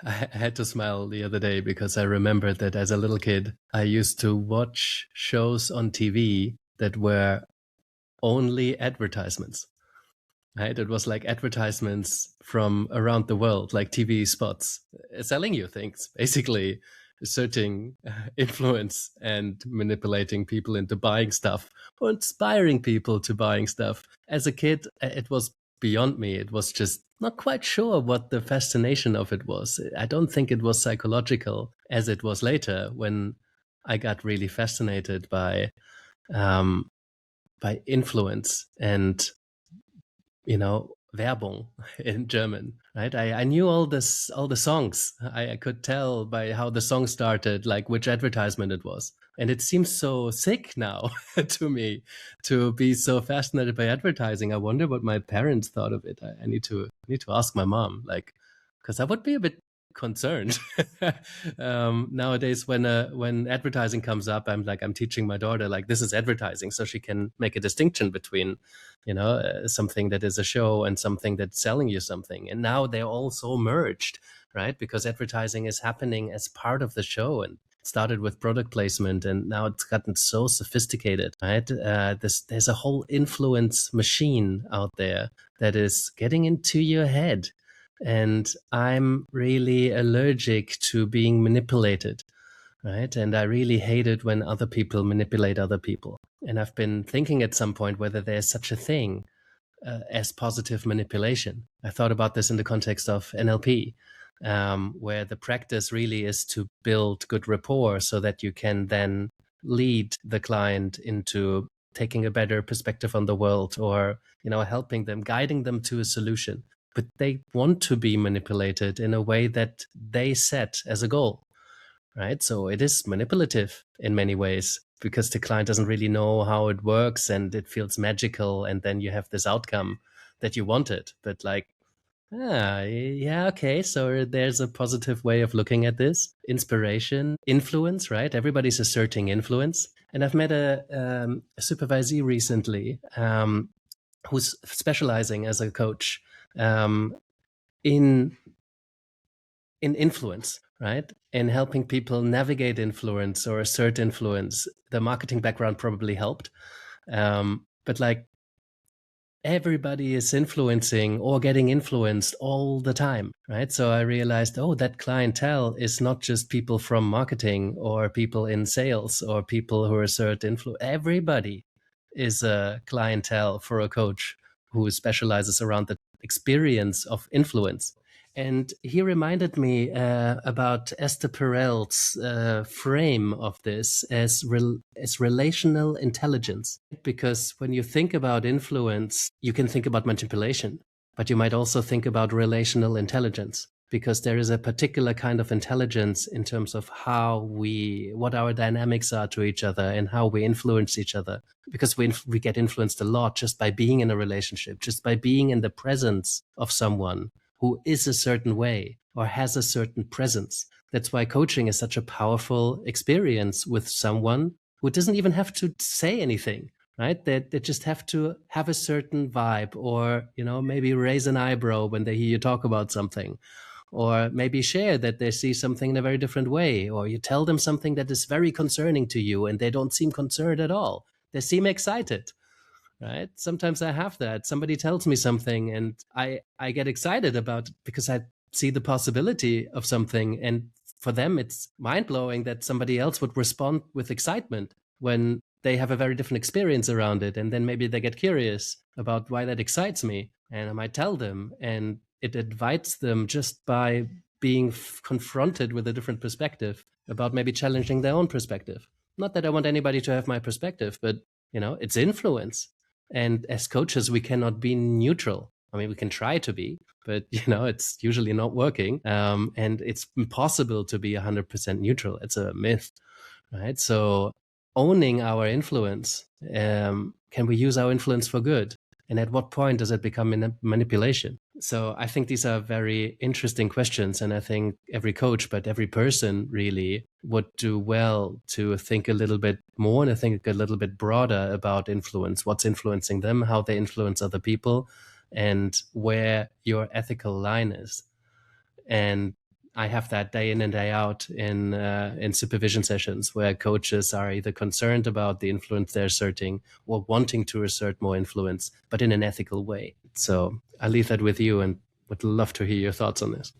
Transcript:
I had to smile the other day because I remembered that as a little kid, I used to watch shows on TV that were only advertisements, right? It was like advertisements from around the world, like TV spots, selling you things, basically asserting influence and manipulating people into buying stuff or inspiring people to buying stuff. As a kid, it was beyond me. It was just not quite sure what the fascination of it was. I don't think it was psychological as it was later when I got really fascinated um, by influence and Werbung in German, right? I knew all the songs. I could tell by how the song started, like which advertisement it was. And it seems so sick now to me to be so fascinated by advertising. I wonder what my parents thought of it. I need to ask my mom, like, because I would be a bit concerned nowadays when advertising comes up. I'm teaching my daughter like this is advertising, so she can make a distinction between something that is a show and something that's selling you something. And now they're all so merged, right? Because advertising is happening as part of the show, and it started with product placement, and now it's gotten so sophisticated, right? There's a whole influence machine out there that is getting into your head. And I'm really allergic to being manipulated, right? And I really hate it when other people manipulate other people. And I've been thinking at some point whether there's such a thing as positive manipulation. I thought about this in the context of NLP, where the practice really is to build good rapport so that you can then lead the client into taking a better perspective on the world, or helping them, guiding them to a solution. But they want to be manipulated in a way that they set as a goal, right? So it is manipulative in many ways because the client doesn't really know how it works and it feels magical. And then you have this outcome that you wanted. But like, yeah, okay. So there's a positive way of looking at this. Inspiration, influence, right? Everybody's asserting influence. And I've met a supervisee recently who's specializing as a coach um, in influence, right? In helping people navigate influence or assert influence. The marketing background probably helped. But like everybody is influencing or getting influenced all the time, right? So I realized, oh, that clientele is not just people from marketing or people in sales or people who assert influence. Everybody is a clientele for a coach who specializes around the experience of influence. And he reminded me about Esther Perel's frame of this as relational intelligence. Because when you think about influence, you can think about manipulation, but you might also think about relational intelligence, because there is a particular kind of intelligence in terms of what our dynamics are to each other and how we influence each other. Because we get influenced a lot just by being in a relationship, just by being in the presence of someone who is a certain way or has a certain presence. That's why coaching is such a powerful experience with someone who doesn't even have to say anything, right? They just have to have a certain vibe, or, maybe raise an eyebrow when they hear you talk about something, or maybe share that they see something in a very different way, or you tell them something that is very concerning to you and they don't seem concerned at all. They seem excited, right? Sometimes I have that. Somebody tells me something and I get excited about it because I see the possibility of something. And for them, it's mind blowing that somebody else would respond with excitement when they have a very different experience around it. And then maybe they get curious about why that excites me. And I might tell them, and it invites them just by being confronted with a different perspective about maybe challenging their own perspective. Not that I want anybody to have my perspective, but it's influence. And as coaches, we cannot be neutral. I mean, we can try to be, but it's usually not working. And it's impossible to be 100% neutral. It's a myth, right? So owning our influence, can we use our influence for good? And at what point does it become manipulation? So I think these are very interesting questions. And I think every coach, but every person really would do well to think a little bit more and I think a little bit broader about influence, what's influencing them, how they influence other people, and where your ethical line is. And I have that day in and day out in supervision sessions where coaches are either concerned about the influence they're asserting or wanting to assert more influence, but in an ethical way. So I leave that with you and would love to hear your thoughts on this.